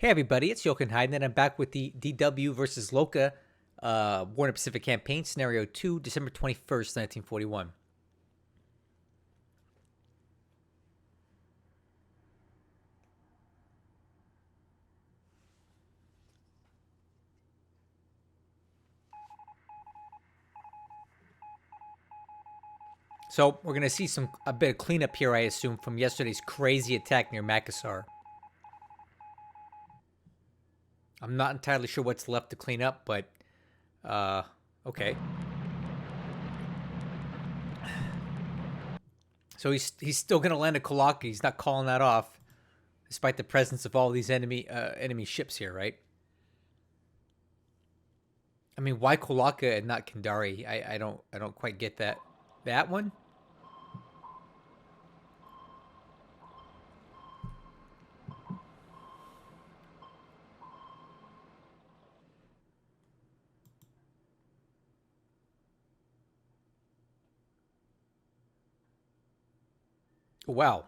Hey everybody, it's Jochen Hayden, and I'm back with the DW versus Loka War in the Pacific Campaign, Scenario 2, December 21st, 1941. So we're going to see a bit of cleanup here, I assume, from yesterday's crazy attack near Makassar. I'm not entirely sure what's left to clean up, but okay. So he's still going to land a Kolaka. He's not calling that off, despite the presence of all these enemy ships here, right? I mean, why Kolaka and not Kendari? I don't quite get that. That one? Wow.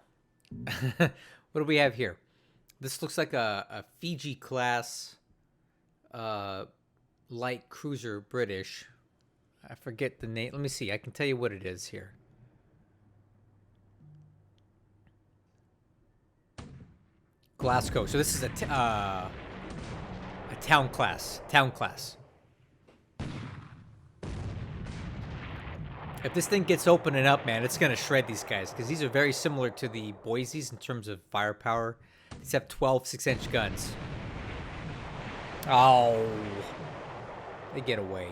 What do we have here? This looks like a Fiji class uh, light cruiser British. I forget the name. Let me see. I can tell you what it is here. Glasgow. So this is a town class. Town class. If this thing gets opening up, man, it's gonna shred these guys because these are very similar to the Boise's in terms of firepower. These have 12 6-inch guns. Oh, they get away.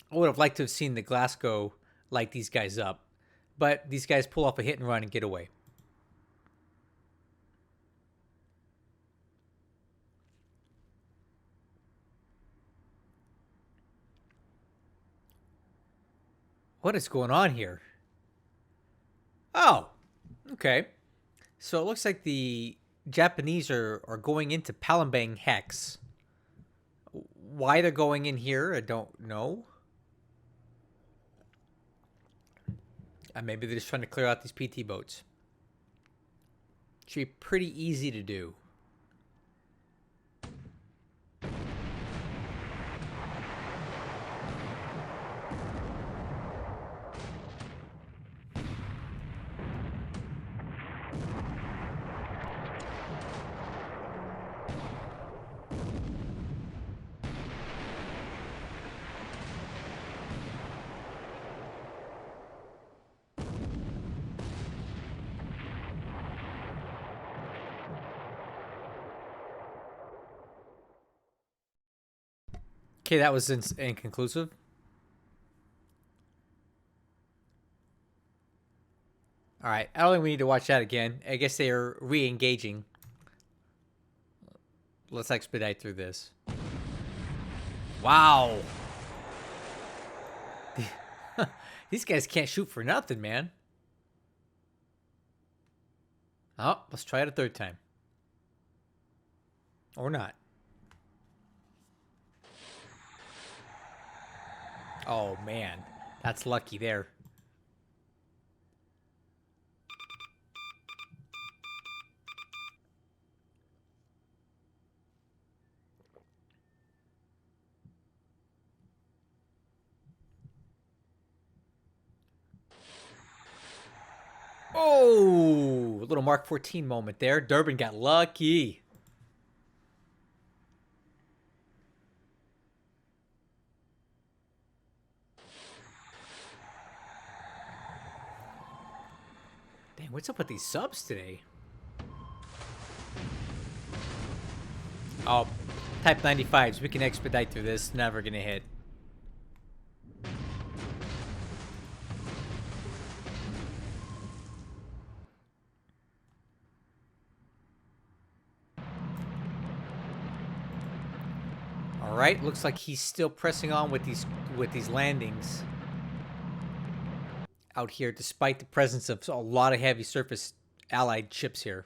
I would have liked to have seen the Glasgow light these guys up, but these guys pull off a hit and run and get away. What is going on here? Oh, okay. So it looks like the Japanese are going into Palembang Hex. Why they're going in here, I don't know. Maybe they're just trying to clear out these PT boats. Should be pretty easy to do. Okay, that was inconclusive. All right, I don't think we need to watch that again. I guess they are re-engaging. Let's expedite through this. Wow. These guys can't shoot for nothing, man. Oh, let's try it a third time. Or not. Oh, man. That's lucky there. Oh, a little Mark 14 moment there. Durbin got lucky. Dang, what's up with these subs today? Oh, Type 95s. We can expedite through this. Never gonna hit. All right, looks like he's still pressing on with these landings out here, despite the presence of a lot of heavy surface allied ships here.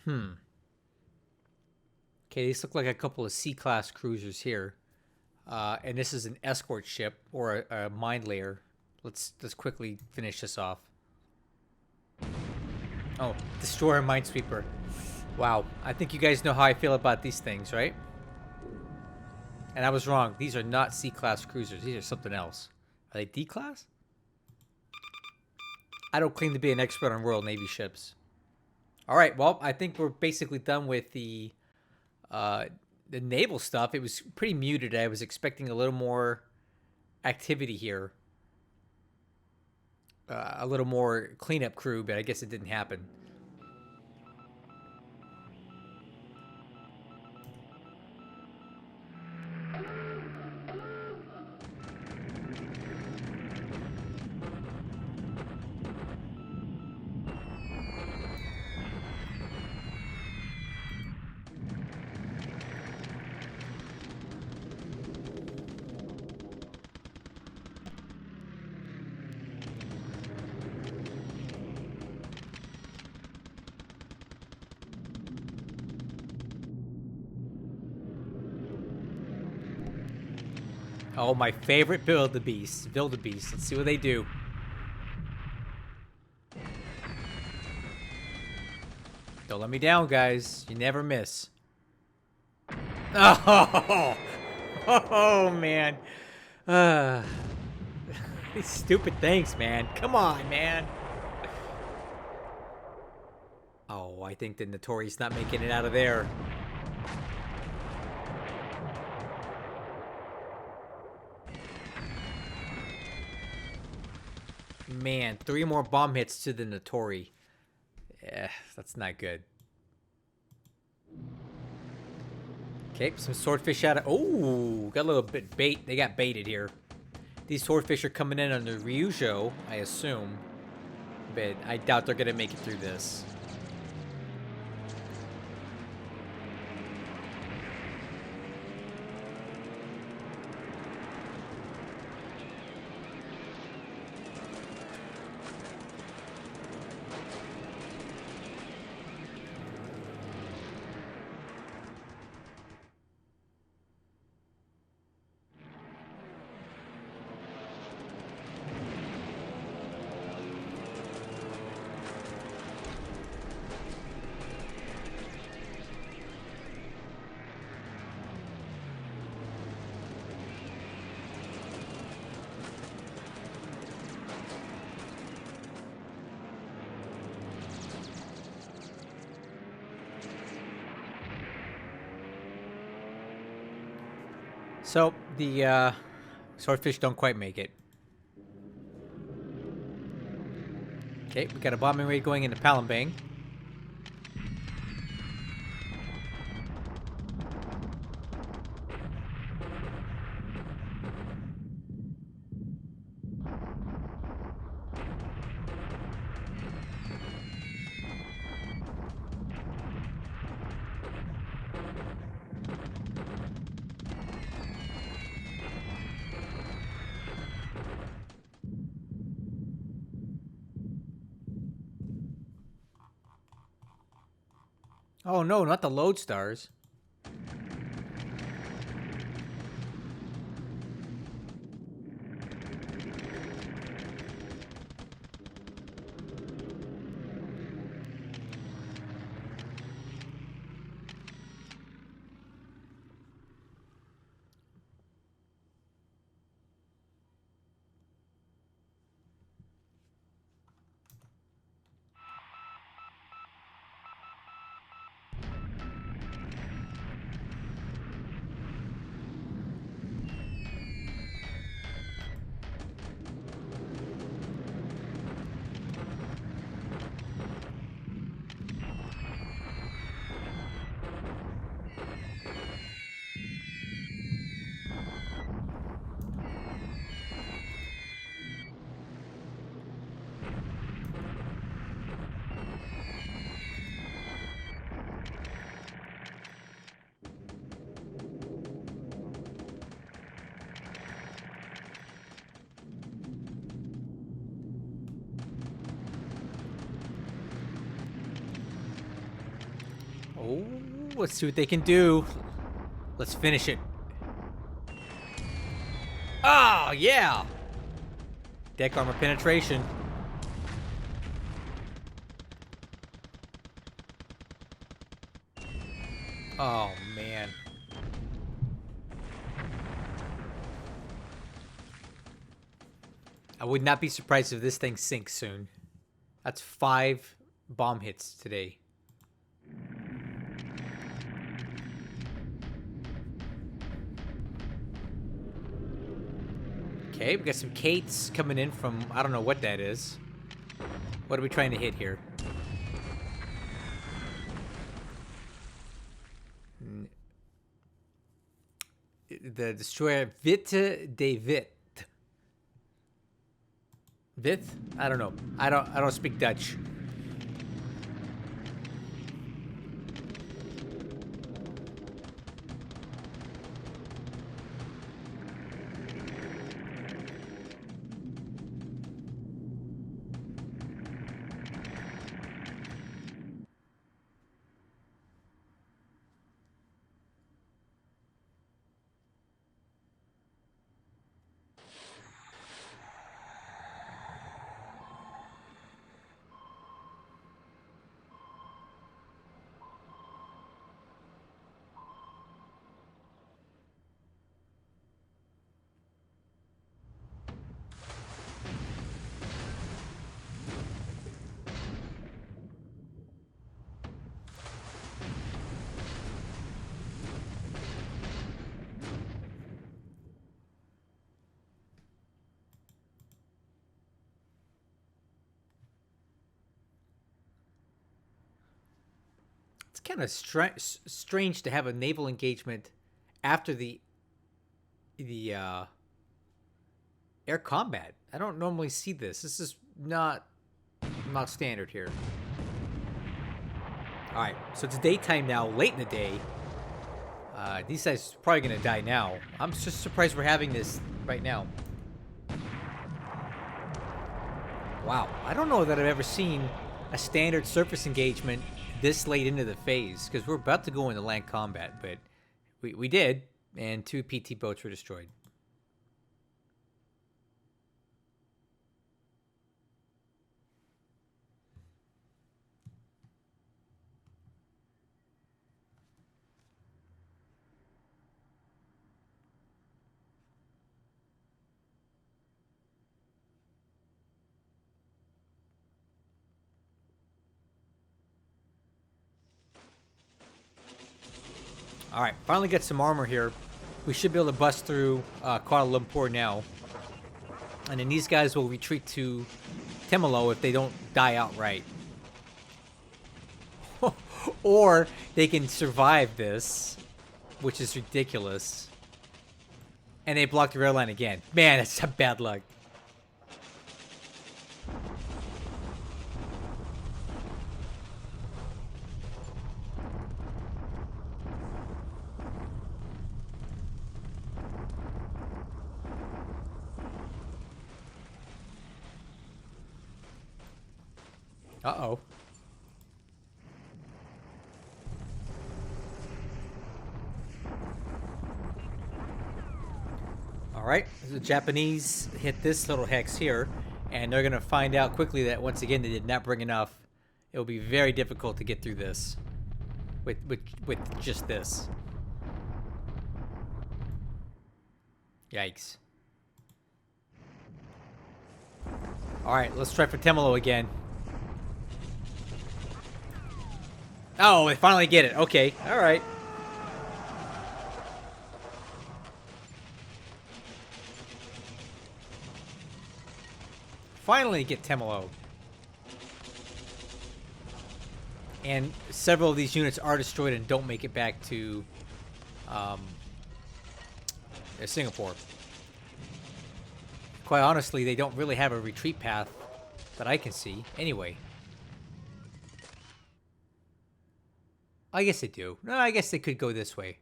Hmm. Okay, these look like a couple of C-class cruisers here. And this is an escort ship or a mine layer. Let's quickly finish this off. Oh, destroyer minesweeper. Wow, I think you guys know how I feel about these things, right? And I was wrong. These are not C-class cruisers. These are something else. Are they D-class? I don't claim to be an expert on Royal Navy ships. All right, well, I think we're basically done with the naval stuff. It was pretty muted. I was expecting a little more activity here. A little more cleanup crew, but I guess it didn't happen. Oh, my favorite Wildebeest. Let's see what they do. Don't let me down, guys. You never miss. Oh, oh man. These stupid things, man. Come on, man. Oh, I think the Notori's not making it out of there. Man, 3 more bomb hits to the Notori. Yeah, that's not good. Okay, some swordfish out of... Oh, got a little bit bait. They got baited here. These swordfish are coming in on the Ryujo, I assume. But I doubt they're going to make it through this. So, the swordfish don't quite make it. Okay, we got a bombing raid going into Palembang. Oh no, not the Lodestars. Oh, Let's see what they can do. Let's finish it. Oh, yeah! Deck armor penetration. Oh, man. I would not be surprised if this thing sinks soon. That's 5 bomb hits today. Okay, we got some Kates coming in from, I don't know what that is. What are we trying to hit here? The destroyer Witte de Witt. Witt? I don't know. I don't speak Dutch. It's kind of strange to have a naval engagement after the air combat. I don't normally see this. This is not standard here. All right, so it's daytime now, late in the day. These guys are probably gonna die now. I'm just surprised we're having this right now. Wow, I don't know that I've ever seen a standard surface engagement this late into the phase, because we're about to go into land combat, but we did, and 2 PT boats were destroyed. All right, finally get some armor here. We should be able to bust through Kuala Lumpur now. And then these guys will retreat to Temalo if they don't die outright. Or they can survive this, which is ridiculous. And they block the rail line again. Man, that's some bad luck. Uh-oh. Alright, the Japanese hit this little hex here, and they're going to find out quickly that once again they did not bring enough. It will be very difficult to get through this with just this. Yikes. Alright, let's try for Temalo again. Oh, they finally get it. Okay, alright. Finally get Temalo. And several of these units are destroyed and don't make it back to Singapore. Quite honestly, they don't really have a retreat path that I can see. Anyway. I guess they do. No, I guess they could go this way.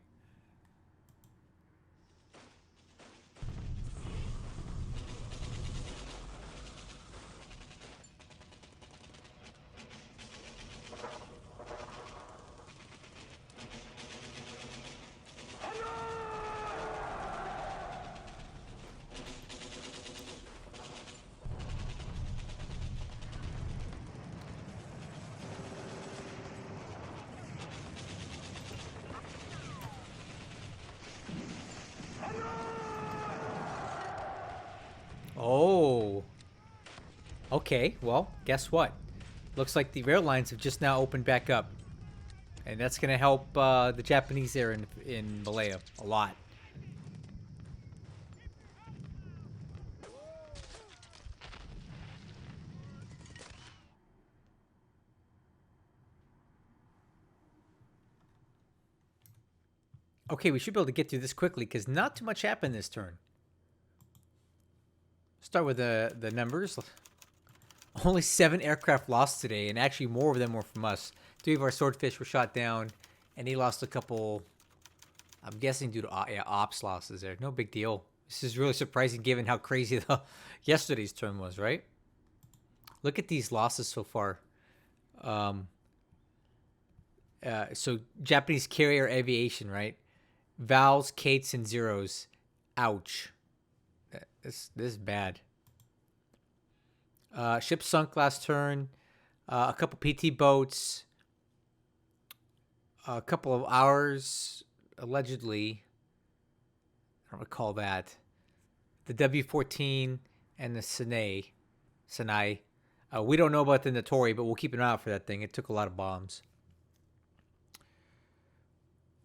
Okay, well, guess what? Looks like the rail lines have just now opened back up. And that's going to help the Japanese there in Malaya a lot. Okay, we should be able to get through this quickly because not too much happened this turn. Start with the numbers. Only 7 aircraft lost today, and actually more of them were from us. 3 of our swordfish were shot down, and he lost a couple, I'm guessing due to ops losses there. No big deal. This is really surprising given how crazy yesterday's turn was, right? Look at these losses so far. So Japanese carrier aviation, right? Vowels, Kates, and zeros. Ouch. This is bad. Ship sunk last turn. A couple PT boats. A couple of hours, allegedly. I don't recall that. The W-14 and the Sinai. We don't know about the Notori, but we'll keep an eye out for that thing. It took a lot of bombs.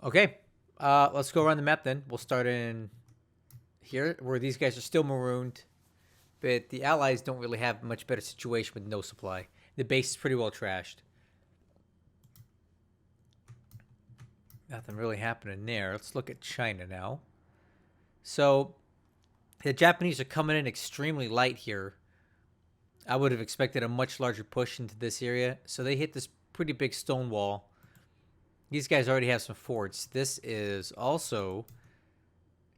Okay, let's go around the map then. We'll start in here, where these guys are still marooned. But the Allies don't really have a much better situation with no supply. The base is pretty well trashed. Nothing really happening there. Let's look at China now. So the Japanese are coming in extremely light here. I would have expected a much larger push into this area. So they hit this pretty big stone wall. These guys already have some forts. This is also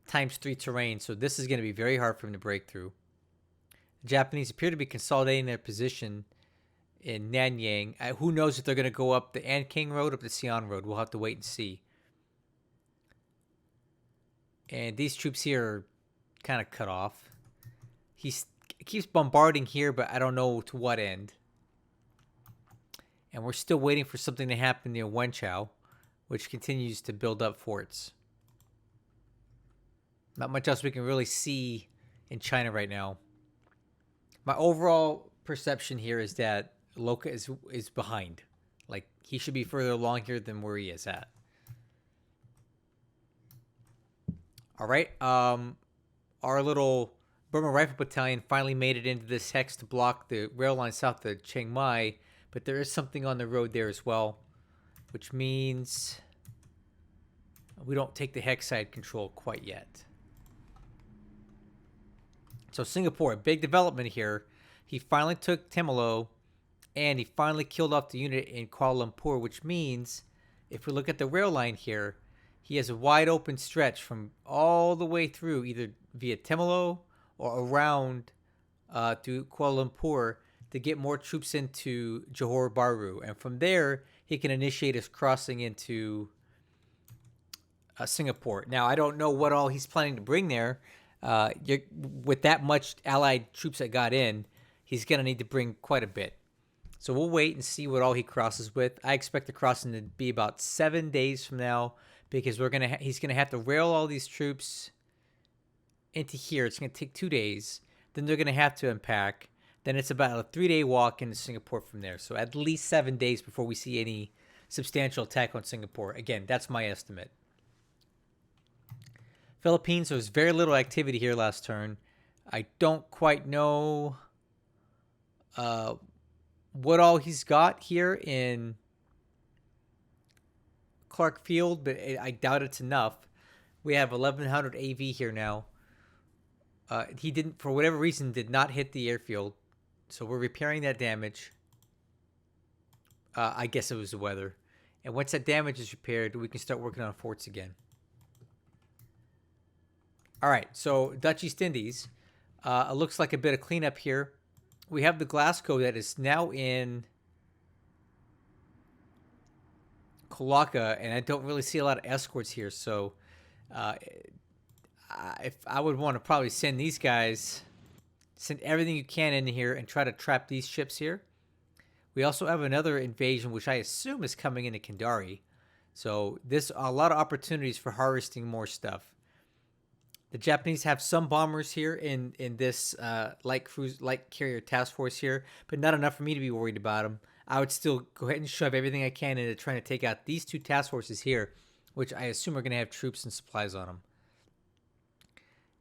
×3 terrain. So this is going to be very hard for them to break through. The Japanese appear to be consolidating their position in Nanyang. Who knows if they're going to go up the Anking Road or up the Xi'an Road. We'll have to wait and see. And these troops here are kind of cut off. He keeps bombarding here, but I don't know to what end. And we're still waiting for something to happen near Wenchao, which continues to build up forts. Not much else we can really see in China right now. My overall perception here is that Loka is behind. Like, he should be further along here than where he is at. All right. Our little Burma Rifle Battalion finally made it into this hex to block the rail line south of Chiang Mai, but there is something on the road there as well, which means we don't take the hex side control quite yet. So Singapore, a big development here. He finally took Temalo, and he finally killed off the unit in Kuala Lumpur, which means if we look at the rail line here, he has a wide open stretch from all the way through, either via Temalo or around to Kuala Lumpur to get more troops into Johor Bahru. And from there, he can initiate his crossing into Singapore. Now, I don't know what all he's planning to bring there. With that much Allied troops that got in, he's going to need to bring quite a bit. So we'll wait and see what all he crosses with. I expect the crossing to be about 7 days from now, because he's gonna have to rail all these troops into here. It's gonna take 2 days. Then they're gonna have to unpack. Then it's about a 3-day walk into Singapore from there. So at least 7 days before we see any substantial attack on Singapore. Again, that's my estimate. Philippines, there was very little activity here last turn. I don't quite know what all he's got here in Clark Field, but I doubt it's enough. We have 1100 AV here now. He didn't, for whatever reason, did not hit the airfield. So we're repairing that damage. I guess it was the weather. And once that damage is repaired, we can start working on forts again. All right, so Dutch East Indies. It looks like a bit of cleanup here. We have the Glasgow that is now in Kolaka, and I don't really see a lot of escorts here. So if I would want to probably send these guys, send everything you can in here and try to trap these ships here. We also have another invasion, which I assume is coming into Kandari. So there's a lot of opportunities for harvesting more stuff. The Japanese have some bombers here in this light carrier task force here, but not enough for me to be worried about them. I would still go ahead and shove everything I can into trying to take out these two task forces here, which I assume are going to have troops and supplies on them.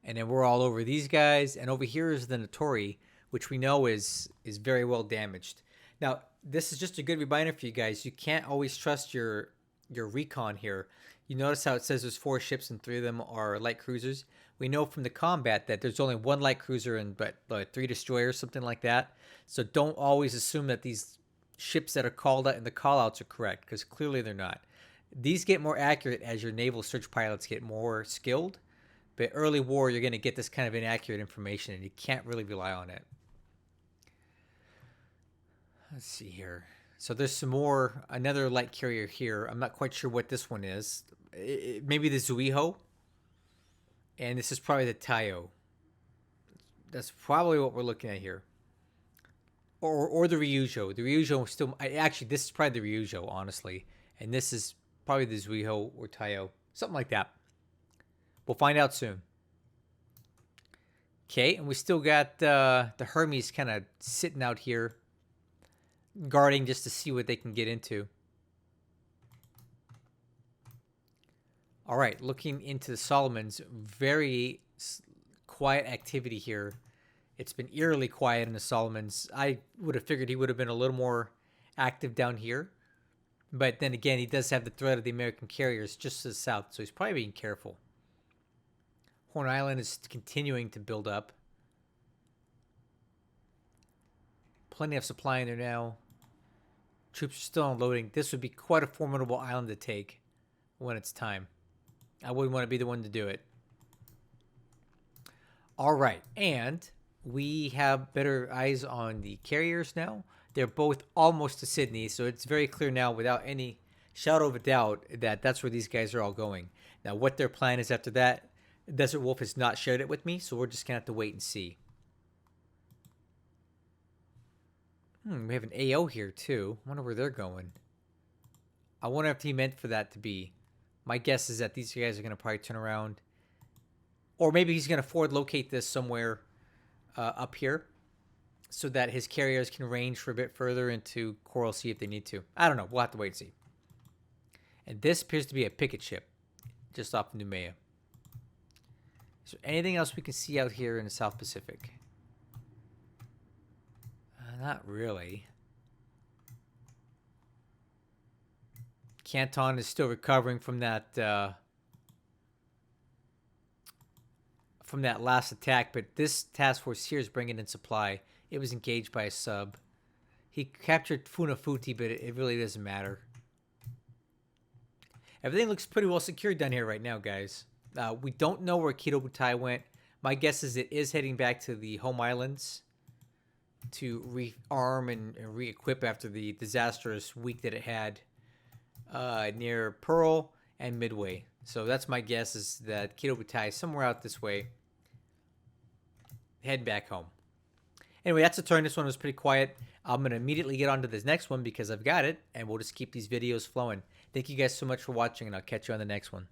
And then we're all over these guys, and over here is the Notori, which we know is very well damaged. Now, this is just a good reminder for you guys. You can't always trust your recon here. You notice how it says there's 4 ships and 3 of them are light cruisers. We know from the combat that there's only 1 light cruiser and 3 destroyers, something like that. So don't always assume that these ships that are called out in the callouts are correct, because clearly they're not. These get more accurate as your naval search pilots get more skilled. But early war, you're going to get this kind of inaccurate information, and you can't really rely on it. Let's see here. So there's some more, another light carrier here. I'm not quite sure what this one is. Maybe the Zuiho. And this is probably the Tayo. That's probably what we're looking at here. Or the Ryujo. The Ryujo still, actually, this is probably the Ryujo, honestly. And this is probably the Zuiho or Tayo. Something like that. We'll find out soon. Okay, and we still got the Hermes kind of sitting out here, guarding just to see what they can get into. All right, looking into the Solomons, very quiet activity here. It's been eerily quiet in the Solomons. I would have figured he would have been a little more active down here. But then again, he does have the threat of the American carriers just to the south, so he's probably being careful. Horn Island is continuing to build up. Plenty of supply in there now. Troops are still unloading. This would be quite a formidable island to take when it's time. I wouldn't want to be the one to do it. All right, and we have better eyes on the carriers now. They're both almost to Sydney, so it's very clear now without any shadow of a doubt that that's where these guys are all going. Now, what their plan is after that, Desert Wolf has not shared it with me, so we're just going to have to wait and see. We have an AO here, too. I wonder where they're going. I wonder if he meant for that to be. My guess is that these guys are going to probably turn around. Or maybe he's going to forward locate this somewhere up here so that his carriers can range for a bit further into Coral Sea if they need to. I don't know. We'll have to wait and see. And this appears to be a picket ship just off of Noumea. Is there anything else we can see out here in the South Pacific? Not really. Canton is still recovering from that last attack, but this task force here is bringing in supply. It was engaged by a sub. He captured Funafuti, but it really doesn't matter. Everything looks pretty well secured down here right now, guys. We don't know where Kido Butai went. My guess is it is heading back to the home islands to rearm and re-equip after the disastrous week that it had near Pearl and Midway. So that's my guess, is that Kido Butai is somewhere out this way, head back home. Anyway, that's a turn. This one was pretty quiet. I'm going to immediately get on to this next one because I've got it, and we'll just keep these videos flowing. Thank you guys so much for watching, and I'll catch you on the next one.